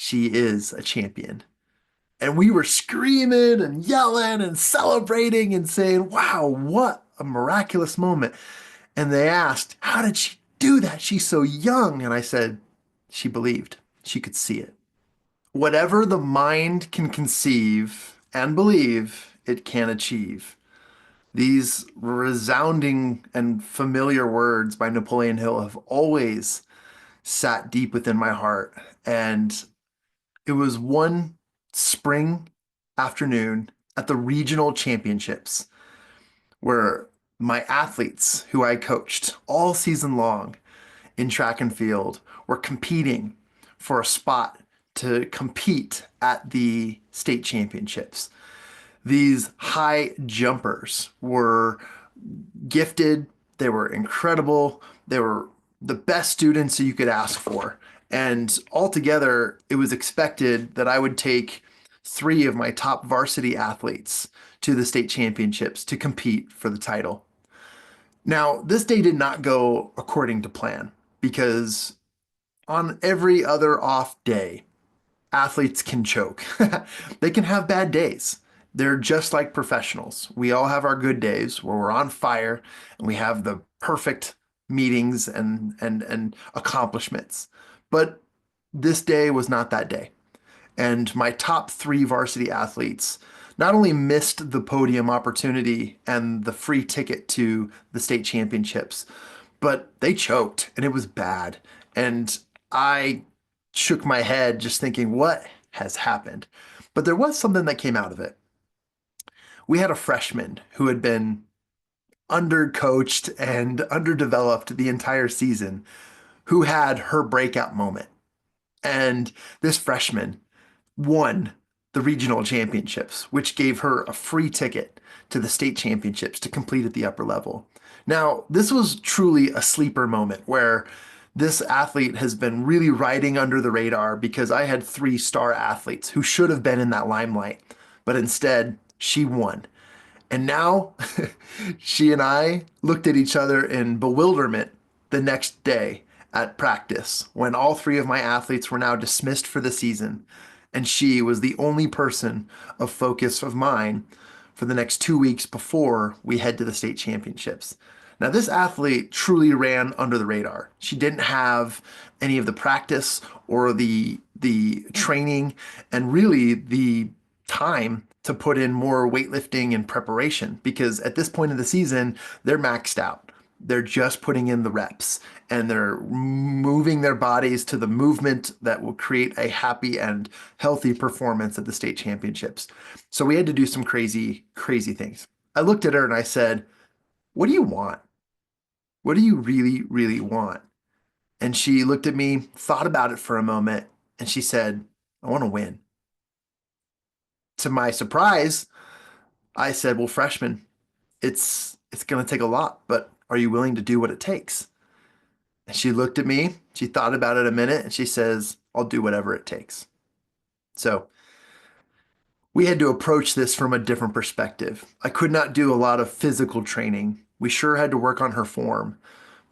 she is a champion. And we were screaming and yelling and celebrating and saying, wow, what a miraculous moment. And they asked, how did she do that? She's so young. And I said, she believed. She could see it. Whatever the mind can conceive and believe, it can achieve. These resounding and familiar words by Napoleon Hill have always sat deep within my heart. And it was one spring afternoon at the regional championships where my athletes, who I coached all season long in track and field, were competing for a spot to compete at the state championships. These high jumpers were gifted, they were incredible, they were the best students that you could ask for. And altogether, it was expected that I would take three of my top varsity athletes to the state championships to compete for the title. Now, this day did not go according to plan because on every other off day, athletes can choke. They can have bad days. They're just like professionals. We all have our good days where we're on fire and we have the perfect meetings and accomplishments. But this day was not that day. And my top three varsity athletes not only missed the podium opportunity and the free ticket to the state championships, but they choked and it was bad. And I shook my head just thinking, what has happened? But there was something that came out of it. We had a freshman who had been undercoached and underdeveloped the entire season who had her breakout moment. And this freshman won the regional championships, which gave her a free ticket to the state championships to complete at the upper level. Now, this was truly a sleeper moment where this athlete has been really riding under the radar because I had three star athletes who should have been in that limelight, but instead she won. And now she and I looked at each other in bewilderment the next day at practice when all three of my athletes were now dismissed for the season. And she was the only person of focus of mine for the next 2 weeks before we head to the state championships. Now, this athlete truly ran under the radar. She didn't have any of the practice or the training and really the time to put in more weightlifting and preparation because at this point of the season, they're maxed out. They're just putting in the reps and they're moving their bodies to the movement that will create a happy and healthy performance at the state championships. So we had to do some crazy, crazy things. I looked at her and I said, what do you want? What do you really, really want? And she looked at me, thought about it for a moment, and she said, I want to win. To my surprise, I said, well, freshman, it's going to take a lot, but are you willing to do what it takes? And she looked at me, she thought about it a minute, and she says, I'll do whatever it takes. So we had to approach this from a different perspective. I could not do a lot of physical training. We sure had to work on her form.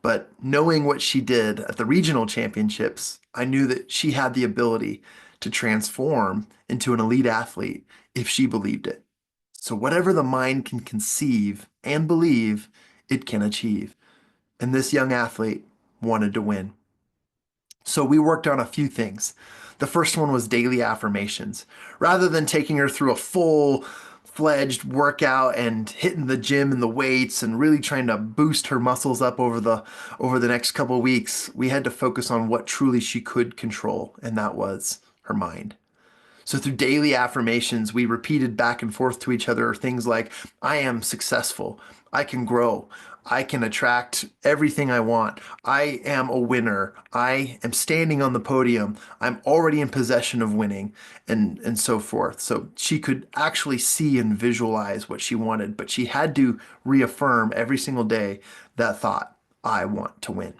But knowing what she did at the regional championships, I knew that she had the ability to transform into an elite athlete if she believed it. So whatever the mind can conceive and believe, it can achieve. And this young athlete wanted to win. So we worked on a few things. The first one was daily affirmations. Rather than taking her through a full-fledged workout and hitting the gym and the weights and really trying to boost her muscles up over the next couple of weeks, we had to focus on what truly she could control, and that was her mind. So through daily affirmations, we repeated back and forth to each other things like, I am successful, I can grow, I can attract everything I want, I am a winner, I am standing on the podium, I'm already in possession of winning, and so forth. So she could actually see and visualize what she wanted, but she had to reaffirm every single day that thought, I want to win.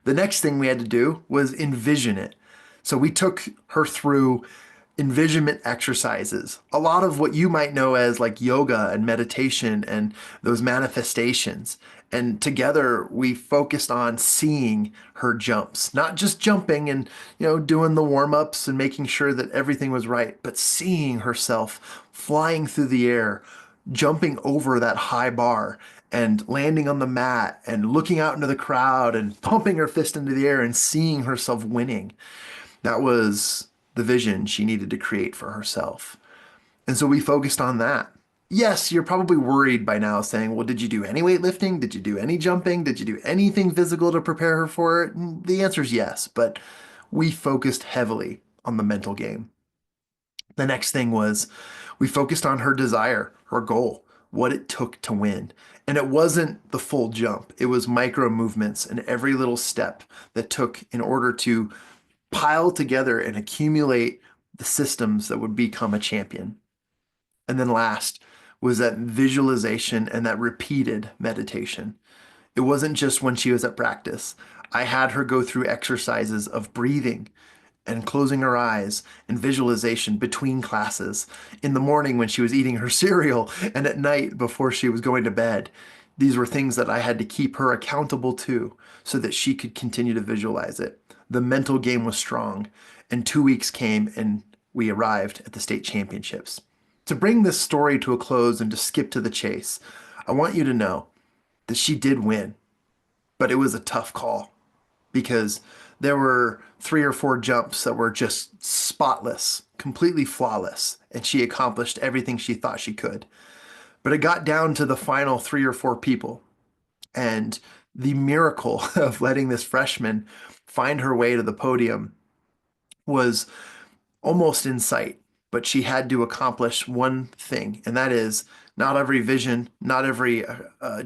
The next thing we had to do was envision it. So we took her through envisionment exercises, a lot of what you might know as like yoga and meditation and those manifestations. And together we focused on seeing her jumps, not just jumping and, doing the warm-ups and making sure that everything was right, but seeing herself flying through the air, jumping over that high bar and landing on the mat and looking out into the crowd and pumping her fist into the air and seeing herself winning. That was the vision she needed to create for herself. And so we focused on that. Yes, you're probably worried by now saying, well, did you do any weightlifting? Did you do any jumping? Did you do anything physical to prepare her for it? And the answer is yes, but we focused heavily on the mental game. The next thing was we focused on her desire, her goal, what it took to win. And it wasn't the full jump, it was micro movements and every little step that took in order to pile together and accumulate the systems that would become a champion. And then last was that visualization and that repeated meditation. It wasn't just when she was at practice. I had her go through exercises of breathing and closing her eyes and visualization between classes, in the morning when she was eating her cereal, and at night before she was going to bed. These were things that I had to keep her accountable to so that she could continue to visualize it. The mental game was strong, and 2 weeks came and we arrived at the state championships. To bring this story to a close and to skip to the chase, I want you to know that she did win, but it was a tough call because there were 3 or 4 jumps that were just spotless, completely flawless, and she accomplished everything she thought she could. But it got down to the final 3 or 4 people, and the miracle of letting this freshman find her way to the podium was almost in sight, but she had to accomplish one thing, and that is not every vision, not every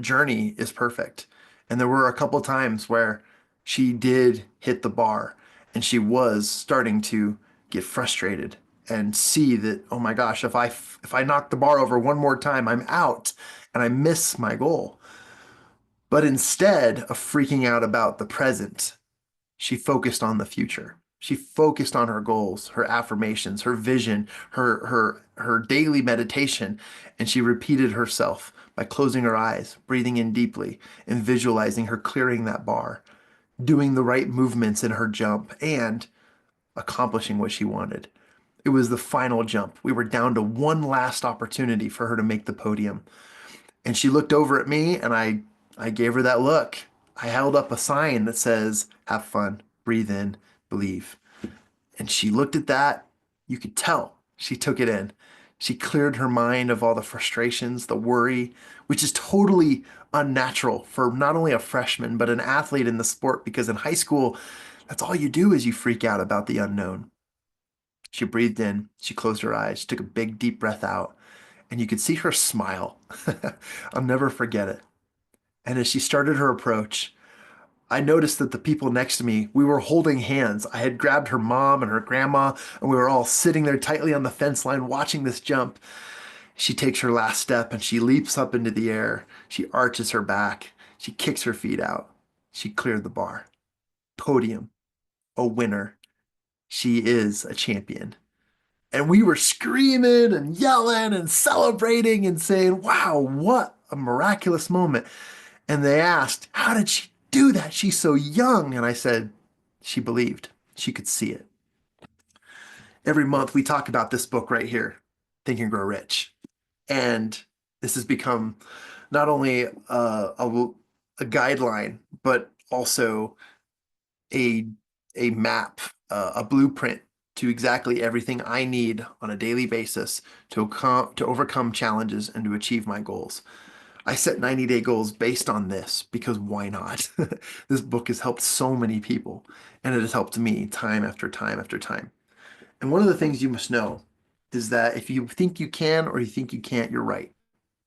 journey is perfect. And there were a couple times where she did hit the bar and she was starting to get frustrated and see that, oh my gosh, if I knock the bar over one more time, I'm out and I miss my goal. But instead of freaking out about the present, she focused on the future. She focused on her goals, her affirmations, her vision, her daily meditation, and she repeated herself by closing her eyes, breathing in deeply, and visualizing her clearing that bar, doing the right movements in her jump, and accomplishing what she wanted. It was the final jump. We were down to one last opportunity for her to make the podium. And she looked over at me and I gave her that look. I held up a sign that says, have fun, breathe in, believe. And she looked at that. You could tell she took it in. She cleared her mind of all the frustrations, the worry, which is totally unnatural for not only a freshman, but an athlete in the sport, because in high school, that's all you do is you freak out about the unknown. She breathed in, she closed her eyes, she took a big, deep breath out, and you could see her smile. I'll never forget it. And as she started her approach, I noticed that the people next to me, we were holding hands. I had grabbed her mom and her grandma, and we were all sitting there tightly on the fence line watching this jump. She takes her last step and she leaps up into the air. She arches her back. She kicks her feet out. She cleared the bar. Podium. A winner. She is a champion. And we were screaming and yelling and celebrating and saying, wow, what a miraculous moment. And they asked, how did she do that? She's so young. And I said, she believed. She could see it. Every month we talk about this book right here, Think and Grow Rich. And this has become not only a guideline, but also a, a map, a blueprint to exactly everything I need on a daily basis to overcome challenges and to achieve my goals. I set 90-day goals based on this because why not? This book has helped so many people, and it has helped me time after time after time. And one of the things you must know is that if you think you can or you think you can't, you're right.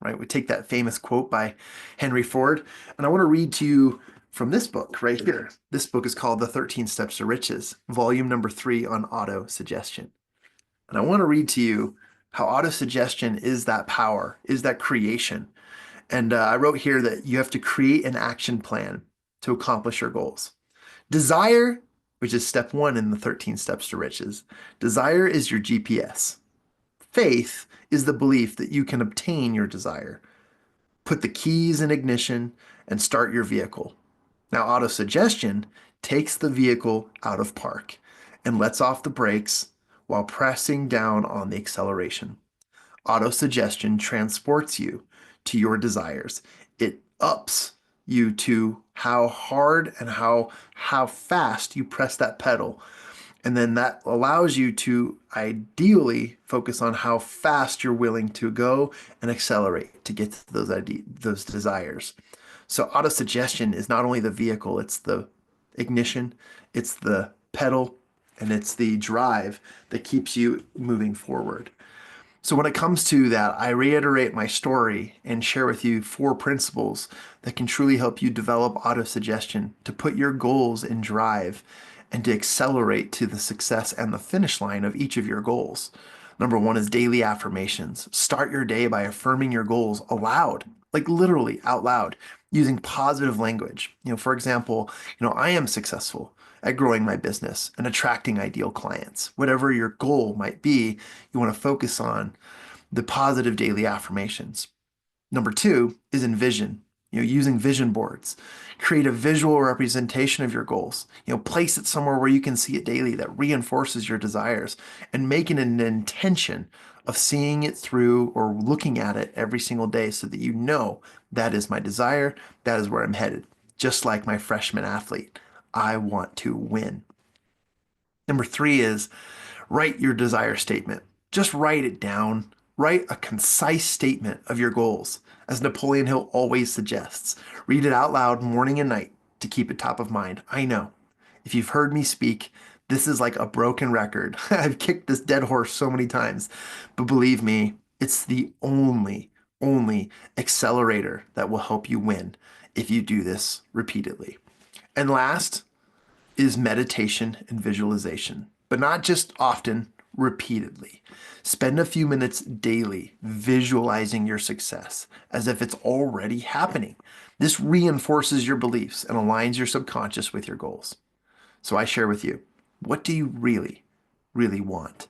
Right? We take that famous quote by Henry Ford, and I want to read to you from this book right here. This book is called The 13 Steps to Riches, volume number 3 on auto-suggestion. And I want to read to you how auto-suggestion is that power, is that creation. And I wrote here that you have to create an action plan to accomplish your goals. Desire which is step one in the 13 steps to riches. Desire is your GPS. Faith is the belief that you can obtain your desire. Put the keys in ignition and start your vehicle. Now, autosuggestion takes the vehicle out of park and lets off the brakes while pressing down on the acceleration. Autosuggestion transports you to your desires. It ups you to how hard and how fast you press that pedal. And then that allows you to ideally focus on how fast you're willing to go and accelerate to get to those desires. So autosuggestion is not only the vehicle, it's the ignition, it's the pedal, and it's the drive that keeps you moving forward. So when it comes to that, I reiterate my story and share with you four principles that can truly help you develop autosuggestion to put your goals in drive and to accelerate to the success and the finish line of each of your goals. Number one is daily affirmations. Start your day by affirming your goals aloud, like literally out loud, using positive language. For example, I am successful at growing my business and attracting ideal clients. Whatever your goal might be, you want to focus on the positive daily affirmations. Number two is envision, using vision boards. Create a visual representation of your goals. Place it somewhere where you can see it daily that reinforces your desires and make it an intention of seeing it through or looking at it every single day so that you know that is my desire, that is where I'm headed. Just like my freshman athlete, I want to win. Number three is write your desire statement. Just write it down. Write a concise statement of your goals. As Napoleon Hill always suggests, read it out loud morning and night to keep it top of mind. I know, if you've heard me speak, this is like a broken record. I've kicked this dead horse so many times, but believe me, it's the only accelerator that will help you win if you do this repeatedly. And last is meditation and visualization, but not just often, repeatedly. Spend a few minutes daily visualizing your success as if it's already happening. This reinforces your beliefs and aligns your subconscious with your goals. So I share with you, what do you really want?